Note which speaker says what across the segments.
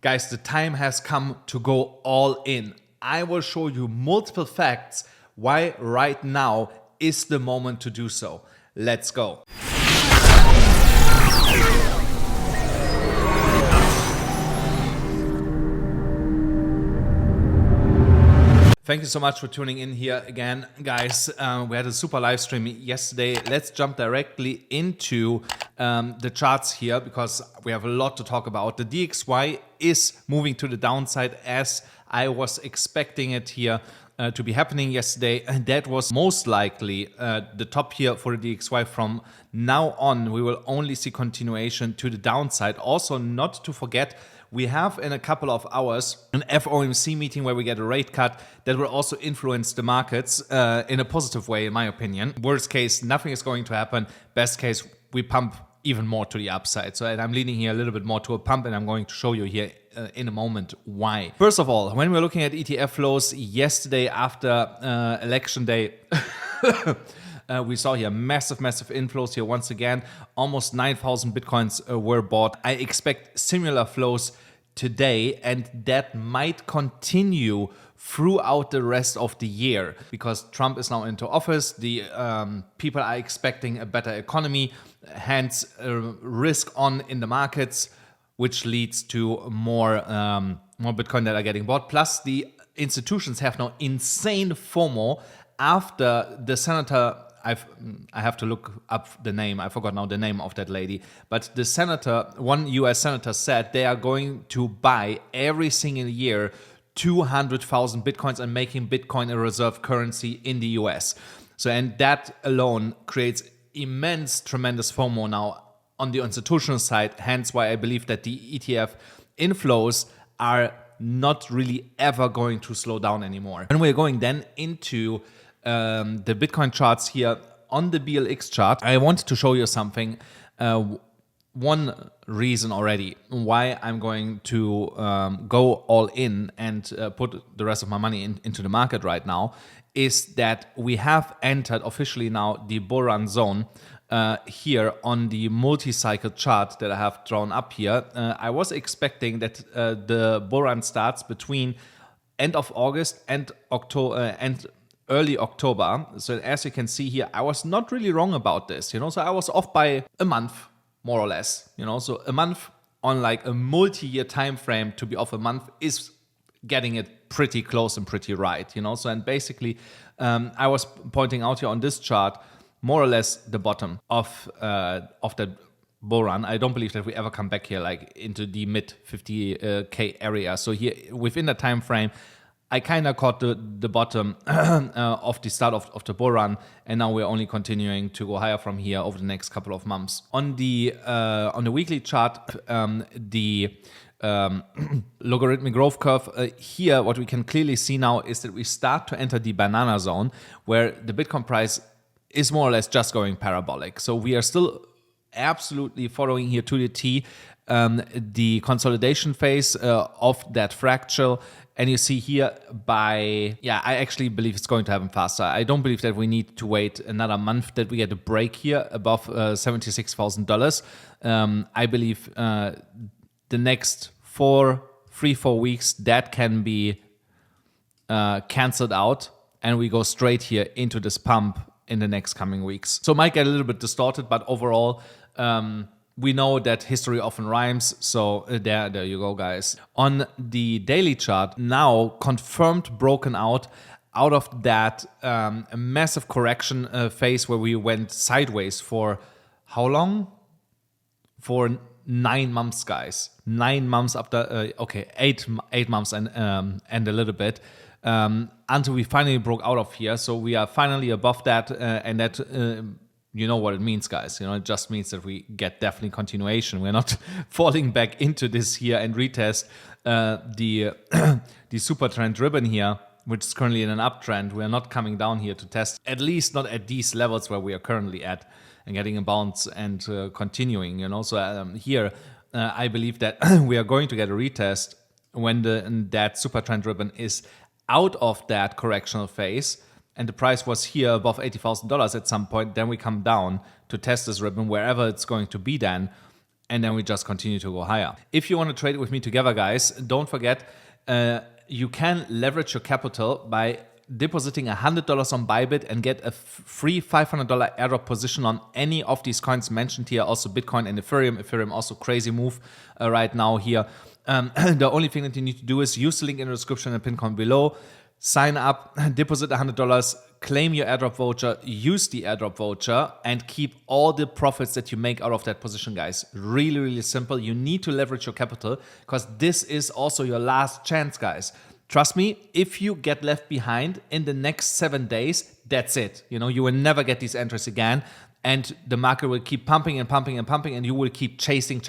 Speaker 1: Guys, the time has come to go all in. I will show you multiple facts why right now is the moment to do so. Let's go. Thank you so much for tuning in here again, guys. We had a super live stream yesterday. Let's jump directly into the charts here because we have a lot to talk about. The DXY is moving to the downside as I was expecting it here to be happening yesterday. And that was most likely the top here for the DXY. From now on, we will only see continuation to the downside. Also, not to forget, we have in a couple of hours an FOMC meeting where we get a rate cut that will also influence the markets in a positive way, in my opinion. Worst case, nothing is going to happen. Best case, we pump even more to the upside. So and I'm leaning here a little bit more to a pump, and I'm going to show you here in a moment why. First of all, when we're looking at ETF flows yesterday after election day, we saw here massive inflows here once again. Almost 9,000 Bitcoins were bought. I expect similar flows today, and that might continue throughout the rest of the year because Trump is now into office. The people are expecting a better economy, hence risk on in the markets, which leads to more Bitcoin that are getting bought. Plus, the institutions have now insane FOMO after the senator. I have to look up the name. I forgot now the name of that lady. But the senator, one US senator, said they are going to buy every single year 200,000 Bitcoins and making Bitcoin a reserve currency in the US. So, and that alone creates tremendous FOMO now on the institutional side. Hence why I believe that the ETF inflows are not really ever going to slow down anymore. And we're going then into the Bitcoin charts here on the BLX chart. I want to show you something. One reason already why I'm going to go all in and put the rest of my money into the market right now is that we have entered officially now the Bullrun zone here on the multi-cycle chart that I have drawn up here. I was expecting that the Bullrun starts between end of August and October and early October. So as you can see here, I was not really wrong about this, so I was off by a month, more or less, so a month on like a multi-year time frame. To be off a month is getting it pretty close and pretty right, so and basically I was pointing out here on this chart more or less the bottom of that bull run. I don't believe that we ever come back here like into the mid 50k area. So here within the time frame, I kind of caught the bottom of the start of the bull run, and now we're only continuing to go higher from here over the next couple of months. On the weekly chart, the logarithmic growth curve here, what we can clearly see now is that we start to enter the banana zone, where the Bitcoin price is more or less just going parabolic. So we are still absolutely following here to the T the consolidation phase of that fractal. And you see here I actually believe it's going to happen faster. I don't believe that we need to wait another month that we get a break here above $76,000. I believe the next 4 weeks that can be canceled out, and we go straight here into this pump in the next coming weeks. So it might get a little bit distorted, but overall, we know that history often rhymes, so there you go, guys. On the daily chart, now confirmed broken out of that massive correction phase where we went sideways for how long? For 9 months, guys. 9 months after, 8 months and a little bit, until we finally broke out of here. So we are finally above that, and that... you know what it means, guys. It just means that we get definitely continuation. We're not falling back into this here and retest the super trend ribbon here, which is currently in an uptrend. We're not coming down here to test, at least not at these levels where we are currently at, and getting a bounce and continuing. So here I believe that we are going to get a retest when that super trend ribbon is out of that correctional phase. And the price was here above $80,000 at some point. Then we come down to test this ribbon wherever it's going to be then. and then we just continue to go higher. If you want to trade with me together, guys, don't forget, you can leverage your capital by depositing $100 on Bybit and get a free $500 airdrop position on any of these coins mentioned here, also Bitcoin and Ethereum. Ethereum also crazy move right now here. The only thing that you need to do is use the link in the description and pin comment below. Sign up, deposit $100, claim your airdrop voucher, use the airdrop voucher, and keep all the profits that you make out of that position, guys. Really, really simple. You need to leverage your capital because this is also your last chance, guys. Trust me, if you get left behind in the next 7 days, that's it. You know, you will never get these entries again. And the market will keep pumping and pumping and pumping, and you will keep chasing.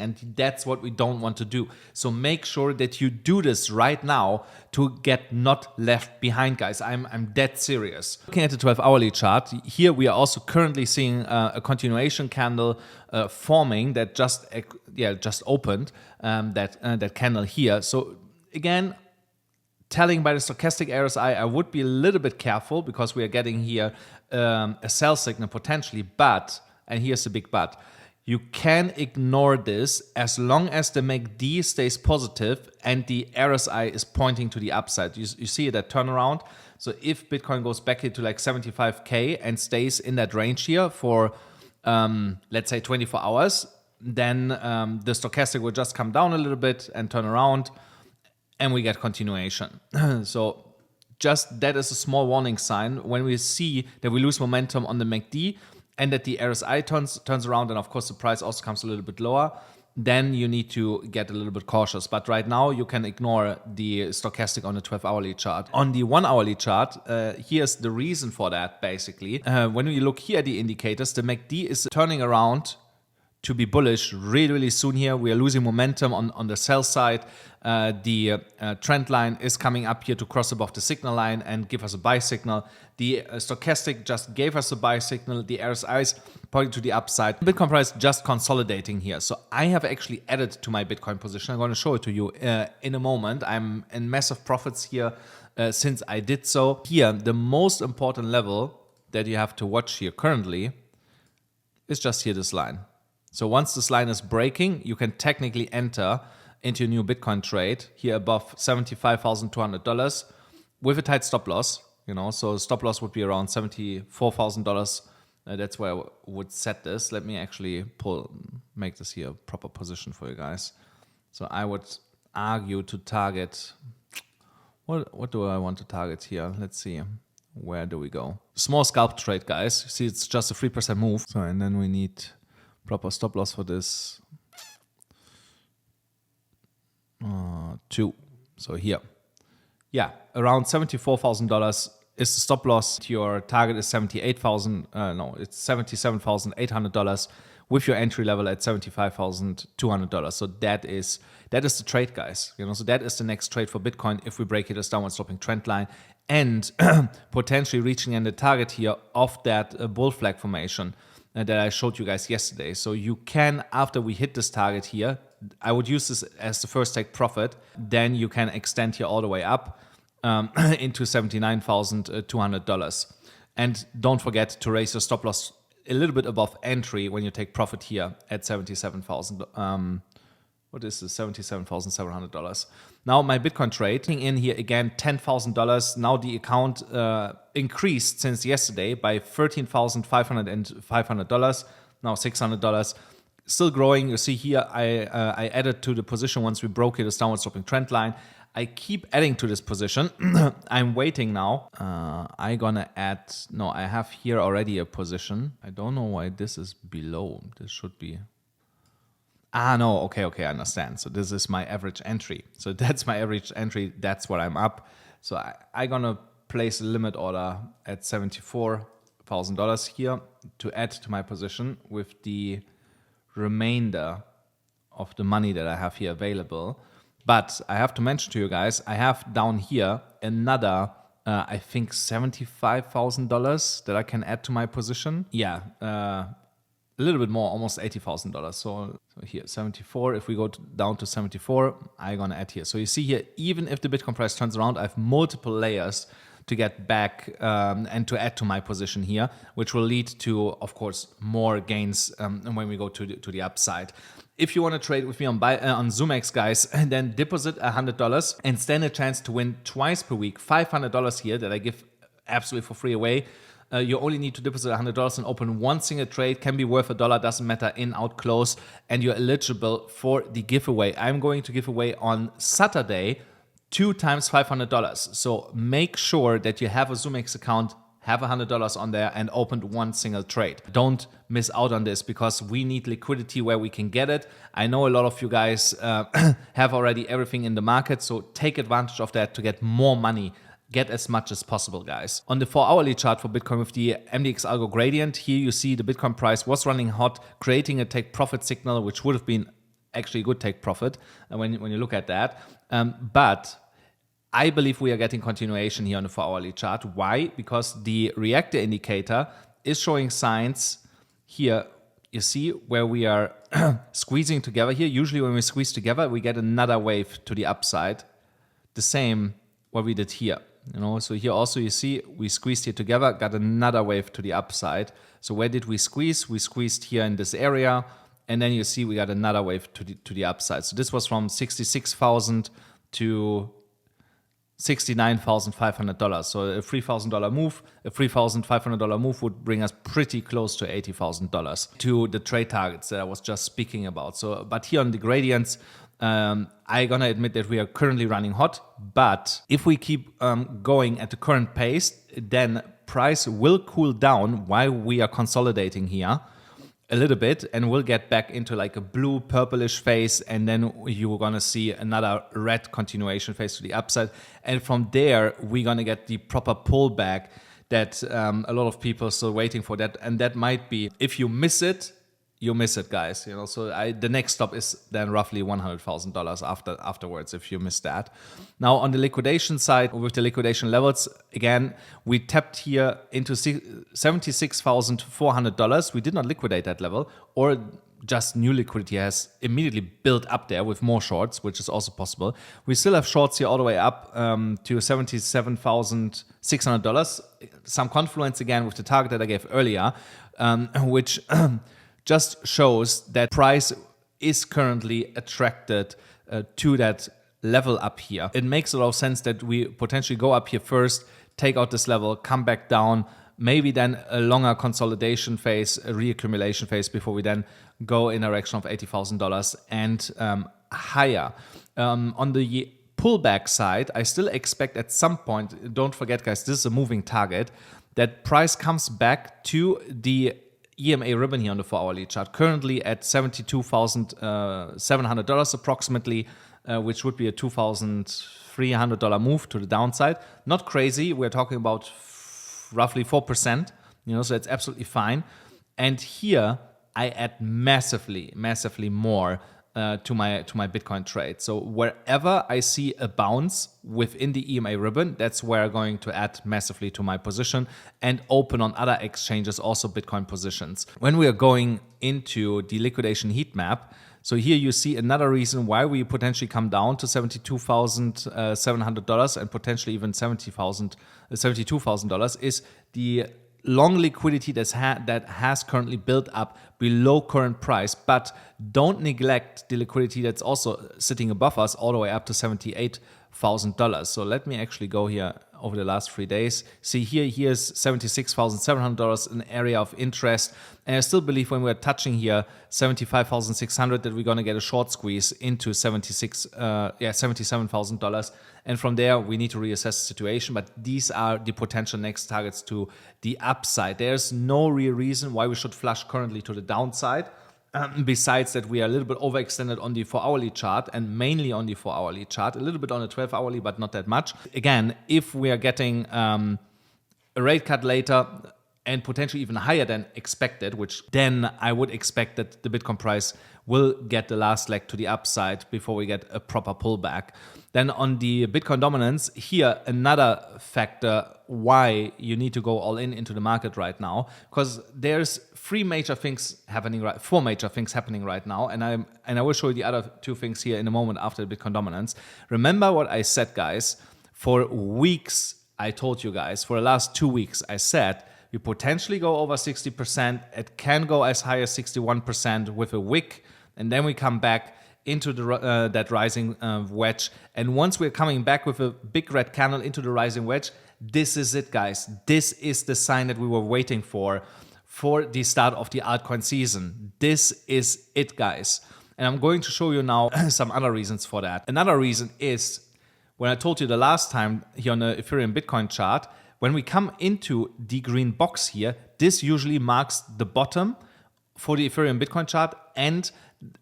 Speaker 1: And that's what we don't want to do. So make sure that you do this right now to get not left behind, guys. I'm dead serious. Looking at the 12-hourly chart, here we are also currently seeing a continuation candle forming that just opened, that candle here. So again, telling by the stochastic RSI, I would be a little bit careful because we are getting here a sell signal potentially, but, and here's the big but, you can ignore this as long as the MACD stays positive and the RSI is pointing to the upside. You see that turnaround. So if Bitcoin goes back into like 75K and stays in that range here for, let's say 24 hours, then the stochastic will just come down a little bit and turn around, and we get continuation. So just that is a small warning sign when we see that we lose momentum on the MACD and that the RSI turns around, and of course the price also comes a little bit lower, then you need to get a little bit cautious. But right now you can ignore the stochastic on the 12-hourly chart. On the 1-hourly chart, here's the reason for that basically. When we look here at the indicators, the MACD is turning around to be bullish really, really soon here. We are losing momentum on the sell side. The trend line is coming up here to cross above the signal line and give us a buy signal. The stochastic just gave us a buy signal. The RSI is pointing to the upside. Bitcoin price just consolidating here. So I have actually added to my Bitcoin position. I'm going to show it to you in a moment. I'm in massive profits here since I did so. Here, the most important level that you have to watch here currently is just here, this line. So once this line is breaking, you can technically enter into a new Bitcoin trade here above $75,200 with a tight stop loss. You know, so stop loss would be around $74,000. That's where I would set this. Let me actually make this here a proper position for you guys. So I would argue to target. What do I want to target here? Let's see. Where do we go? Small scalp trade, guys. You see, it's just a 3% move. So and then we need proper stop loss for this. 2. So here. Yeah, around $74,000 is the stop loss. Your target is it's $77,800 with your entry level at $75,200. So that is the trade, guys. You know, so that is the next trade for Bitcoin if we break it as downward sloping trend line and potentially reaching in the target here of that bull flag formation that I showed you guys yesterday. So you can, after we hit this target here, I would use this as the first take profit. Then you can extend here all the way up into $79,200. And don't forget to raise your stop loss a little bit above entry when you take profit here at 77,000. What is this? $77,700. Now my Bitcoin trade in here again, $10,000. Now the account increased since yesterday by $13,500. Now $600. Still growing. You see here, I added to the position once we broke this downward sloping trend line. I keep adding to this position. I'm waiting now. I'm gonna add. No, I have here already a position. I don't know why this is below. This should be. No, okay, I understand. So this is my average entry. So that's my average entry. That's what I'm up. So I'm gonna place a limit order at $74,000 here to add to my position with the remainder of the money that I have here available. But I have to mention to you guys, I have down here another, I think $75,000 that I can add to my position. Yeah, a little bit more, almost $80,000. So here, 74. If we go down to 74, I'm gonna add here. So you see here, even if the Bitcoin price turns around, I have multiple layers to get back and to add to my position here, which will lead to, of course, more gains when we go to the upside. If you want to trade with me on ZoomX, guys, then deposit $100 and stand a chance to win twice per week, $500 here that I give absolutely for free away. You only need to deposit $100 and open one single trade. Can be worth $1, doesn't matter, in, out, close, and you're eligible for the giveaway. I'm going to give away on Saturday 2 times $500. So make sure that you have a ZoomX account, have $100 on there, and opened one single trade. Don't miss out on this because we need liquidity where we can get it. I know a lot of you guys have already everything in the market, so take advantage of that to get more money. Get as much as possible, guys. On the 4-hourly chart for Bitcoin with the MDX algo gradient, here you see the Bitcoin price was running hot, creating a take profit signal, which would have been actually a good take profit when you look at that. But I believe we are getting continuation here on the 4-hourly chart. Why? Because the reactor indicator is showing signs here. You see where we are squeezing together here. Usually when we squeeze together, we get another wave to the upside. The same what we did here. So here also you see we squeezed here together, got another wave to the upside. So where did we squeeze? We squeezed here in this area, and then you see we got another wave to the upside. So this was from $66,000 to $69,500. So a $3,000 move, a $3,500 move would bring us pretty close to $80,000 to the trade targets that I was just speaking about. So, but here on the gradients, I gonna admit that we are currently running hot, but if we keep going at the current pace, then price will cool down while we are consolidating here a little bit, and we'll get back into like a blue purplish phase, and then you're gonna see another red continuation phase to the upside, and from there we're gonna get the proper pullback that a lot of people are still waiting for. That, and that might be, if you miss it, you miss it, guys. So the next stop is then roughly $100,000 afterwards if you miss that. Now on the liquidation side, with the liquidation levels, again, we tapped here into $76,400. We did not liquidate that level, or just new liquidity has immediately built up there with more shorts, which is also possible. We still have shorts here all the way up to $77,600. Some confluence again with the target that I gave earlier, which just shows that price is currently attracted to that level up here. It makes a lot of sense that we potentially go up here first, take out this level, come back down, maybe then a longer consolidation phase, a reaccumulation phase before we then go in a direction of $80,000 and higher. On the pullback side, I still expect at some point, don't forget guys, this is a moving target, that price comes back to the EMA ribbon here on the 4-hourly chart, currently at $72,700 approximately, which would be a $2,300 move to the downside. Not crazy. We're talking about roughly 4%, so it's absolutely fine. And here I add massively more to my Bitcoin trade. So wherever I see a bounce within the EMA ribbon, that's where I'm going to add massively to my position and open on other exchanges also Bitcoin positions. When we are going into the liquidation heat map, so here you see another reason why we potentially come down to $72,700 and potentially even $72,000 is the long liquidity that has currently built up below current price, but don't neglect the liquidity that's also sitting above us all the way up to $78,000. So let me actually go here over the last 3 days. See here's $76,700, an area of interest. And I still believe when we're touching here $75,600 that we're going to get a short squeeze into $77,000. And from there, we need to reassess the situation. But these are the potential next targets to the upside. There's no real reason why we should flush currently to the downside. Besides that, we are a little bit overextended on the 4-hourly chart, and mainly on the 4-hourly chart, a little bit on the 12-hourly, but not that much. Again, if we are getting a rate cut later and potentially even higher than expected, which then I would expect that the Bitcoin price will get the last leg to the upside before we get a proper pullback. Then on the Bitcoin dominance, here another factor why you need to go all into the market right now, because there's four major things happening right now, and I will show you the other two things here in a moment after the Bitcoin dominance. Remember what I said, guys. For weeks I told you guys for the last 2 weeks, I said we potentially go over 60%. It can go as high as 61% with a wick, and then we come back into the that rising wedge. And once we're coming back with a big red candle into the rising wedge, this is it, guys. This is the sign that we were waiting for the start of the altcoin season. This is it, guys. And I'm going to show you now some other reasons for that. Another reason is, when I told you the last time here on the Ethereum Bitcoin chart, when we come into the green box here, this usually marks the bottom for the Ethereum Bitcoin chart and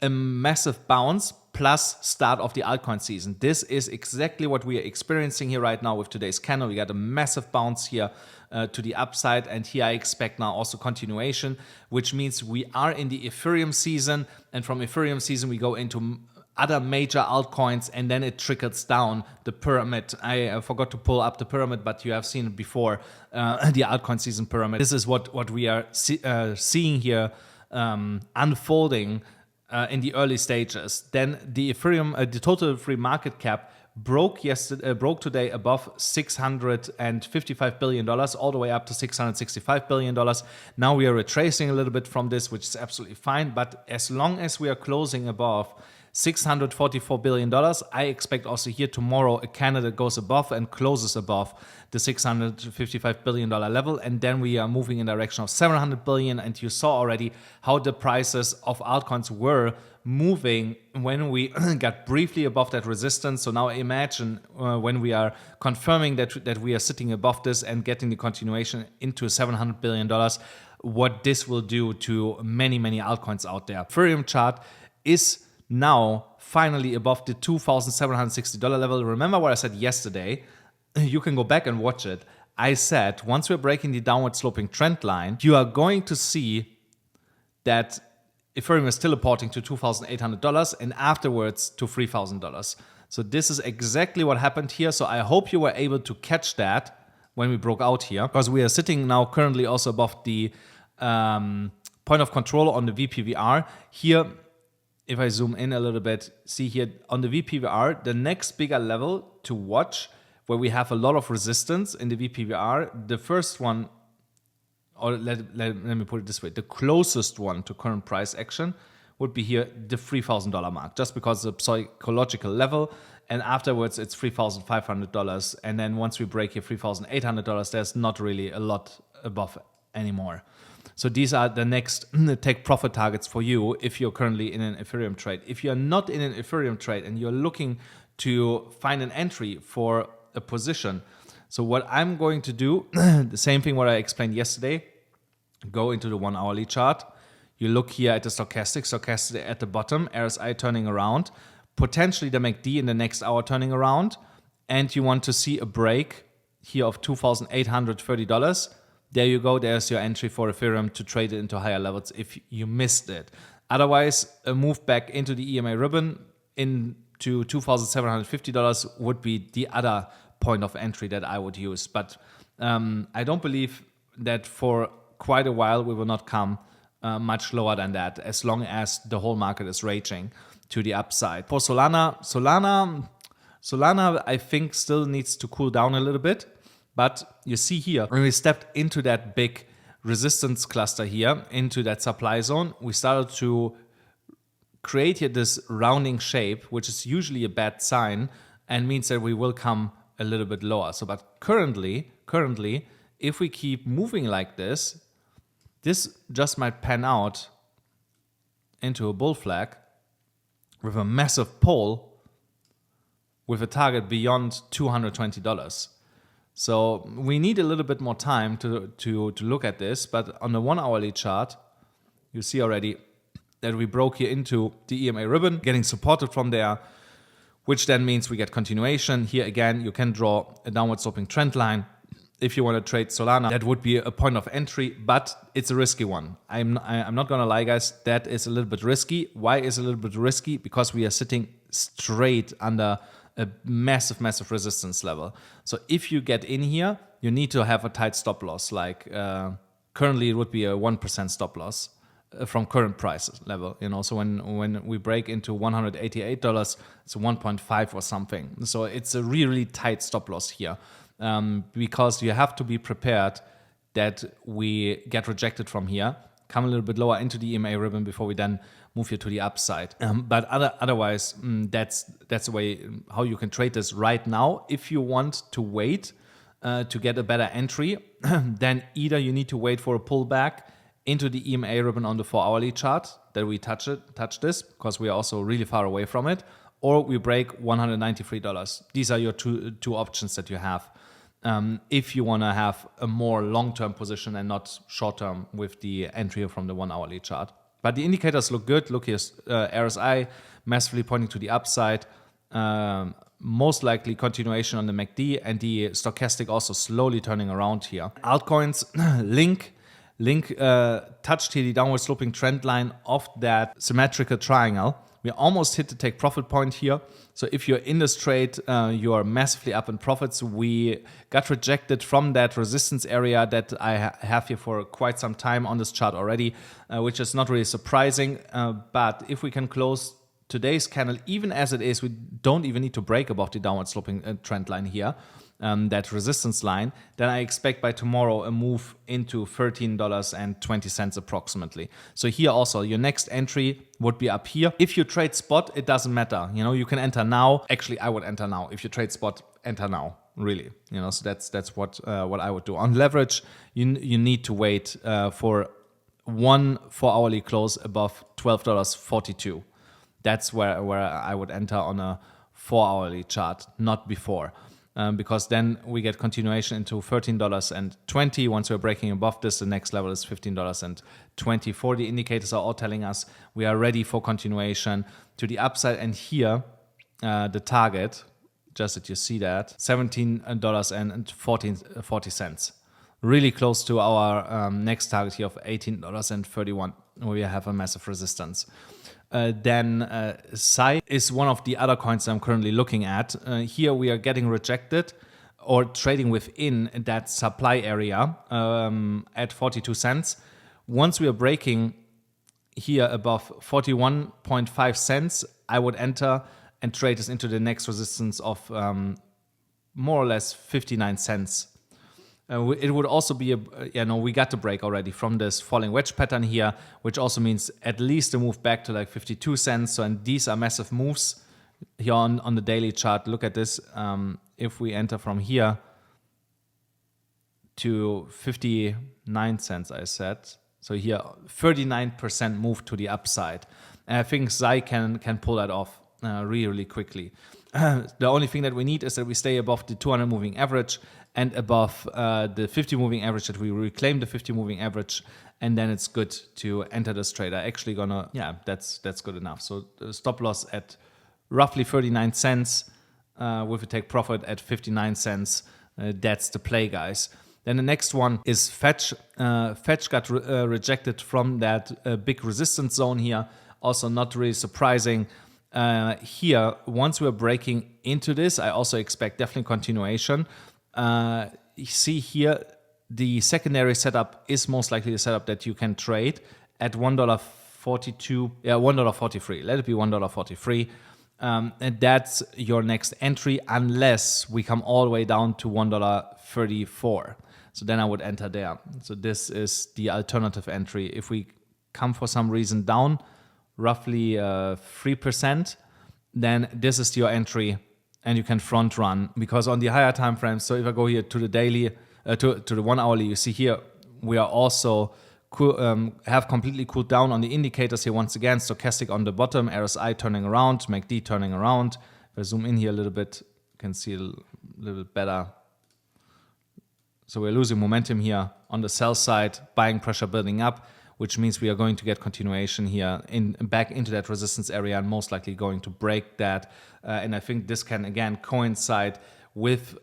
Speaker 1: a massive bounce plus start of the altcoin season. This is exactly what we are experiencing here right now with today's candle. We got a massive bounce here to the upside, and here I expect now also continuation, which means we are in the Ethereum season, and from Ethereum season we go into other major altcoins, and then it trickles down the pyramid. I forgot to pull up the pyramid, but you have seen it before, the altcoin season pyramid. This is what we are seeing here unfolding in the early stages. Then the Ethereum, the total free market cap broke today above $655 billion, all the way up to $665 billion. Now we are retracing a little bit from this, which is absolutely fine. But as long as we are closing above $644 billion, I expect also here tomorrow a candle that goes above and closes above the $655 billion level, and then we are moving in the direction of $700 billion. And you saw already how the prices of altcoins were moving when we got briefly above that resistance. So now imagine when we are confirming that we are sitting above this and getting the continuation into $700 billion, what this will do to many altcoins out there. Ethereum chart is now finally above the $2,760 level. Remember what I said yesterday? You can go back and watch it. I said once we're breaking the downward sloping trend line, you are going to see that Ethereum is teleporting to $2,800 and afterwards to $3,000. So this is exactly what happened here. So I hope you were able to catch that when we broke out here, because we are sitting now currently also above the point of control on the VPVR. Here, if I zoom in a little bit, see here on the VPVR, the next bigger level to watch where we have a lot of resistance in the VPVR, the first one, or let me put it this way, the closest one to current price action would be here, the $3,000 mark, just because it's a psychological level. And afterwards, it's $3,500. And then once we break here $3,800, there's not really a lot above anymore. So these are the next take profit targets for you if you're currently in an Ethereum trade. If you're not in an Ethereum trade and you're looking to find an entry for a position, so what I'm going to do, the same thing what I explained yesterday, go into the 1 hourly chart. You look here at the stochastic at the bottom, RSI turning around, potentially the MACD in the next hour turning around, and you want to see a break here of $2,830. There you go, there's your entry for Ethereum to trade it into higher levels if you missed it. Otherwise, a move back into the EMA ribbon into $2,750 would be the other point of entry that I would use. But I don't believe that for quite a while we will not come much lower than that, as long as the whole market is raging to the upside. For Solana, I think still needs to cool down a little bit. But you see here, when we stepped into that big resistance cluster here, into that supply zone, we started to create here this rounding shape, which is usually a bad sign and means that we will come a little bit lower. So, but currently, if we keep moving like this, this just might pan out into a bull flag with a massive pull with a target beyond $220. So we need a little bit more time to look at this, but on the 1 hourly chart, you see already that we broke here into the EMA ribbon, getting supported from there, which then means we get continuation. Here again, you can draw a downward sloping trend line. If you want to trade Solana, that would be a point of entry, but it's a risky one. I'm not going to lie, guys, that is a little bit risky. Why is it a little bit risky? Because we are sitting straight under a massive resistance level. So if you get in here, you need to have a tight stop loss. Like currently it would be a 1% stop loss from current price level, so when we break into $188, it's 1.5 or something. So it's a really tight stop loss here, because you have to be prepared that we get rejected from here, come a little bit lower into the EMA ribbon before we then move here to the upside. But otherwise, that's the way how you can trade this right now. If you want to wait to get a better entry, then either you need to wait for a pullback into the EMA ribbon on the 4-hourly chart that we touch this, because we are also really far away from it, or we break $193. These are your two options that you have. If you want to have a more long-term position and not short-term with the entry from the 1-hourly chart. But the indicators look good. Look here, RSI massively pointing to the upside. Most likely continuation on the MACD, and the stochastic also slowly turning around here. Altcoins, Link touched here the downward sloping trend line of that symmetrical triangle. We almost hit the take profit point here. So if you're in this trade, you are massively up in profits. We got rejected from that resistance area that I have here for quite some time on this chart already, which is not really surprising. But if we can close today's candle, even as it is, we don't even need to break above the downward sloping trend line here, that resistance line, then I expect by tomorrow a move into $13.20 approximately. So here also, your next entry would be up here. If you trade spot, it doesn't matter. You can enter now. Actually, I would enter now. If you trade spot, enter now. Really, so that's what I would do. On leverage, you need to wait for one 4-hourly close above $12.42. That's where I would enter on a 4-hourly chart, not before. Because then we get continuation into $13.20. Once we're breaking above this, the next level is $15.24. The indicators are all telling us we are ready for continuation to the upside. And here, the target, just that you see that, $17.40. Really close to our next target here of $18.31, where we have a massive resistance. Then SAI is one of the other coins I'm currently looking at. Here we are getting rejected or trading within that supply area at 42 cents. Once we are breaking here above 41.5 cents, I would enter and trade this into the next resistance of more or less 59 cents. It would also be we got the break already from this falling wedge pattern here, which also means at least a move back to like 52 cents. So, and these are massive moves here on the daily chart. Look at this. If we enter from here to 59 cents, I said. So here, 39% move to the upside. And I think SAI can pull that off really, really quickly. The only thing that we need is that we stay above the 200 moving average and above the 50 moving average, that we reclaim the 50 moving average, and then it's good to enter this trade. I actually that's good enough. So the stop loss at roughly 39 cents with a take profit at 59 cents. That's the play, guys. Then the next one is Fetch. Fetch got rejected from that big resistance zone here. Also not really surprising. Here, once we're breaking into this, I also expect definitely continuation. You see here, the secondary setup is most likely the setup that you can trade at $1.42, $1.43. Let it be $1.43. And that's your next entry, unless we come all the way down to $1.34. So then I would enter there. So this is the alternative entry. If we come for some reason down, roughly 3%, then this is your entry, and you can front run, because on the higher time frames, so if I go here to the daily, to the 1 hourly, you see here we are also have completely cooled down on the indicators here once again. Stochastic on the bottom, RSI turning around, MACD turning around. If I zoom in here a little bit, you can see a little bit better. So we're losing momentum here on the sell side, buying pressure building up, which means we are going to get continuation here back into that resistance area, and most likely going to break that. And I think this can again coincide with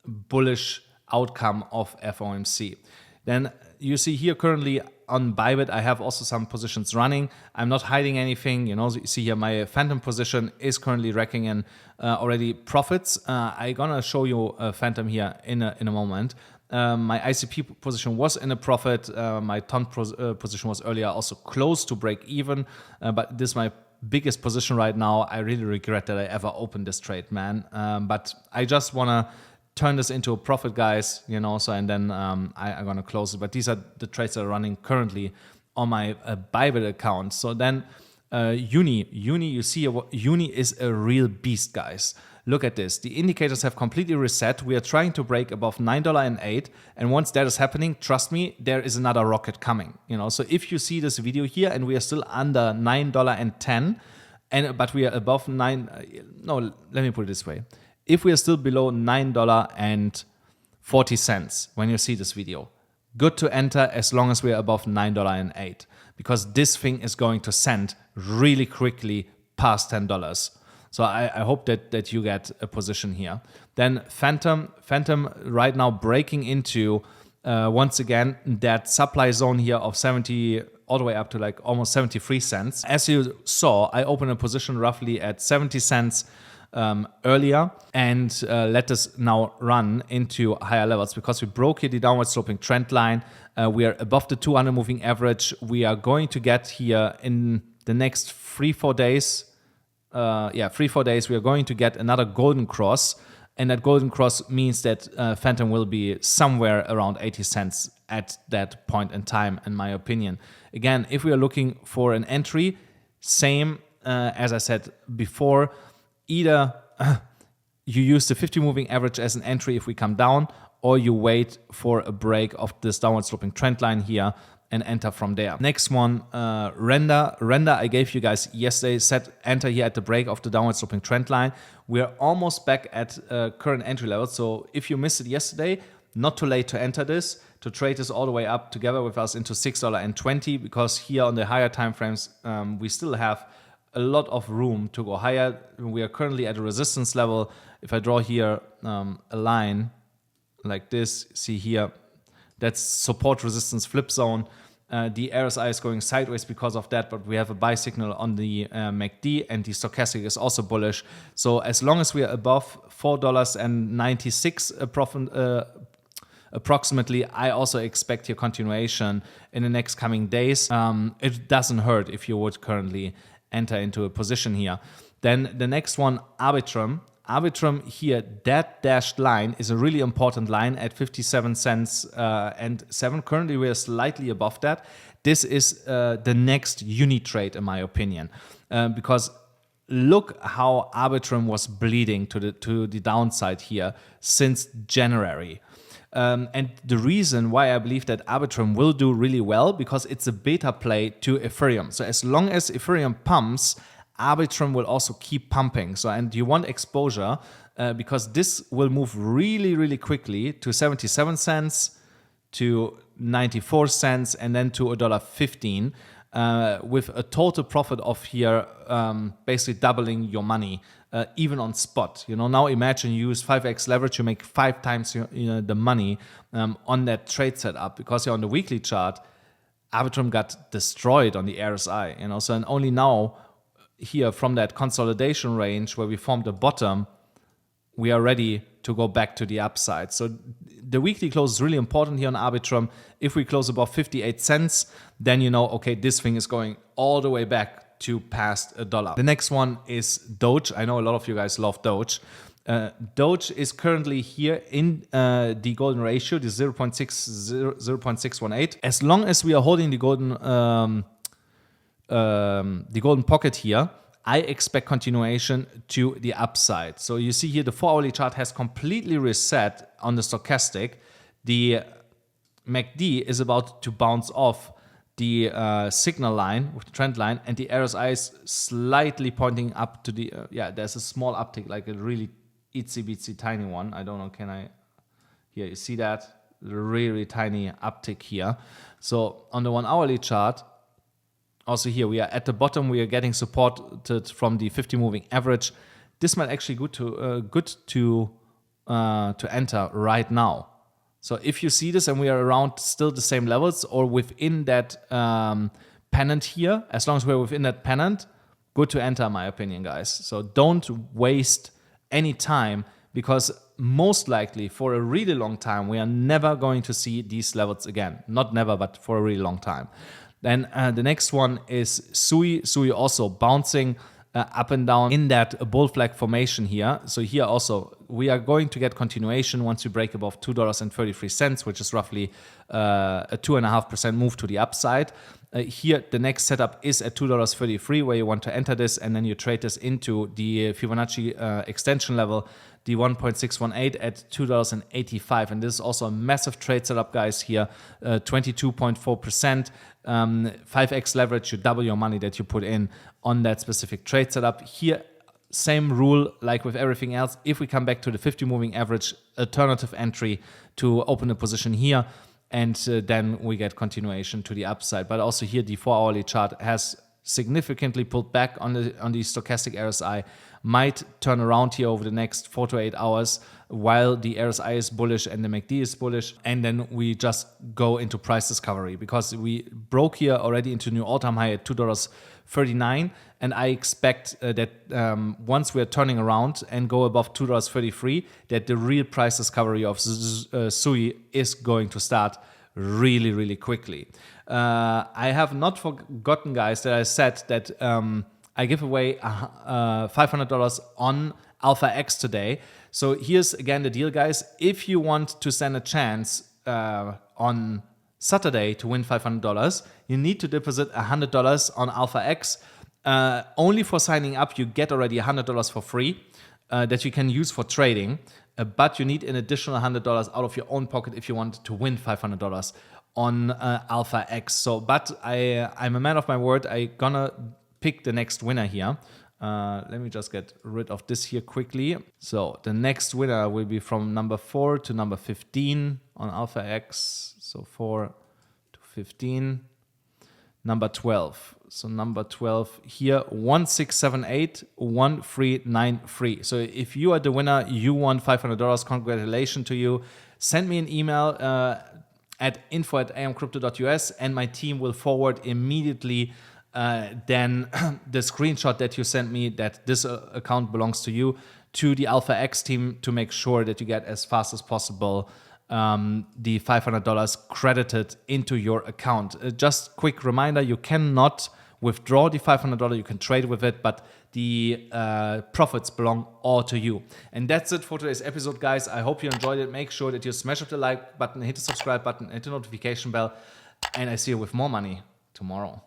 Speaker 1: bullish outcome of FOMC. Then you see here currently on Bybit, I have also some positions running. I'm not hiding anything. You see here my Phantom position is currently racking in already profits. I'm gonna show you a Phantom here in a moment. My ICP position was in a profit. My ton position was earlier also close to break even, but this is my biggest position right now. I really regret that I ever opened this trade, man. But I just want to turn this into a profit, guys, you know, so, and then I'm going to close it. But these are the trades that are running currently on my Bybit account. So then Uni, you see, Uni is a real beast, guys. Look at this. The indicators have completely reset. We are trying to break above $9.08. And once that is happening, trust me, there is another rocket coming. You know, so if you see this video here and we are still under $9.10, but we are above let me put it this way. If we are still below $9.40 when you see this video, good to enter as long as we are above $9.08, because this thing is going to send really quickly past $10. So I hope that you get a position here. Then Phantom right now breaking into, once again, that supply zone here of 70, all the way up to like almost 73 cents. As you saw, I opened a position roughly at 70 cents earlier, and let us now run into higher levels because we broke here the downward sloping trend line. We are above the 200 moving average. We are going to get here in the next 3-4 days. 3-4 days, we are going to get another golden cross, and that golden cross means that Phantom will be somewhere around 80 cents at that point in time, in my opinion. Again, if we are looking for an entry, same as I said before, either you use the 50 moving average as an entry if we come down, or you wait for a break of this downward sloping trend line here and enter from there. Next one, Render. Render, I gave you guys yesterday, set enter here at the break of the downward sloping trend line. We're almost back at current entry level. So if you missed it yesterday, not too late to enter this, to trade this all the way up together with us into $6.20, because here on the higher time frames, we still have a lot of room to go higher. We are currently at a resistance level. If I draw here a line like this, see here, that's support resistance flip zone. The RSI is going sideways because of that, but we have a buy signal on the MACD, and the stochastic is also bullish. So as long as we are above $4.96 approximately, I also expect here continuation in the next coming days. It doesn't hurt if you would currently enter into a position here. Then the next one, Arbitrum. Arbitrum here, that dashed line is a really important line at 57 cents and 7. Currently, we are slightly above that. This is the next uni trade, in my opinion, because look how Arbitrum was bleeding to the downside here since January. And the reason why I believe that Arbitrum will do really well, because it's a beta play to Ethereum. So as long as Ethereum pumps, Arbitrum will also keep pumping. So, and you want exposure because this will move really, really quickly to 77 cents, to 94 cents, and then to $1.15 with a total profit of here basically doubling your money, even on spot. You know, now imagine you use 5x leverage, you make 5 times the money on that trade setup, because you're on the weekly chart, Arbitrum got destroyed on the RSI. You know, so and only now, here from that consolidation range where we formed a bottom, we are ready to go back to the upside. So the weekly close is really important here on Arbitrum. If we close above 58 cents, then you know, okay, this thing is going all the way back to past $1. The next one is Doge. I know a lot of you guys love Doge. Doge is currently here in the golden ratio, the 0.618. As long as we are holding the golden pocket here, I expect continuation to the upside. So you see here the 4-hourly chart has completely reset on the stochastic. The MACD is about to bounce off the signal line with the trend line, and the RSI is slightly pointing up to the, there's a small uptick, like a really itsy bitsy tiny one. I don't know, can I, here you see that, really tiny uptick here. So on the 1-hourly chart, also here we are at the bottom, we are getting supported from the 50 moving average. This might actually good to enter right now. So if you see this and we are around still the same levels or within that pennant here, as long as we're within that pennant, good to enter, in my opinion, guys. So don't waste any time, because most likely for a really long time, we are never going to see these levels again. Not never, but for a really long time. Then the next one is SUI. SUI also bouncing up and down in that bull flag formation here. So here also we are going to get continuation once we break above $2.33, which is roughly a 2.5% move to the upside. Here the next setup is at $2.33, where you want to enter this, and then you trade this into the Fibonacci extension level, the 1.618 at $2.85. And this is also a massive trade setup, guys, here, 22.4%. 5x leverage, you double your money that you put in on that specific trade setup. Here, same rule like with everything else. If we come back to the 50 moving average, alternative entry to open a position here, and then we get continuation to the upside. But also here, the 4-hourly chart has significantly pulled back on the stochastic RSI, might turn around here over the next 4 to 8 hours while the RSI is bullish and the MACD is bullish, and then we just go into price discovery, because we broke here already into new all-time high at $2.39, and I expect that once we are turning around and go above $2.33, that the real price discovery of SUI is going to start really, really quickly. I have not forgotten, guys, that I said that I give away $500 on Alpha X today. So here's again the deal, guys. If you want to stand a chance on Saturday to win $500, you need to deposit $100 on Alpha X. Only for signing up, you get already $100 for free that you can use for trading. But you need an additional $100 out of your own pocket if you want to win $500 on Alpha X. So, but I'm a man of my word. I'm gonna pick the next winner here. Let me just get rid of this here quickly. So the next winner will be from number 4 to number 15 on Alpha X. So 4 to 15. Number 12. So number 12 here, 1678 1393. So if you are the winner, you won $500. Congratulations to you. Send me an email at info@amcrypto.us, and my team will forward immediately then the screenshot that you sent me that this account belongs to you to the Alpha X team to make sure that you get as fast as possible the $500 credited into your account. Just quick reminder, you cannot withdraw the $500, you can trade with it, but the profits belong all to you. And that's it for today's episode, guys. I hope you enjoyed it. Make sure that you smash up the like button, hit the subscribe button, hit the notification bell, and I see you with more money tomorrow.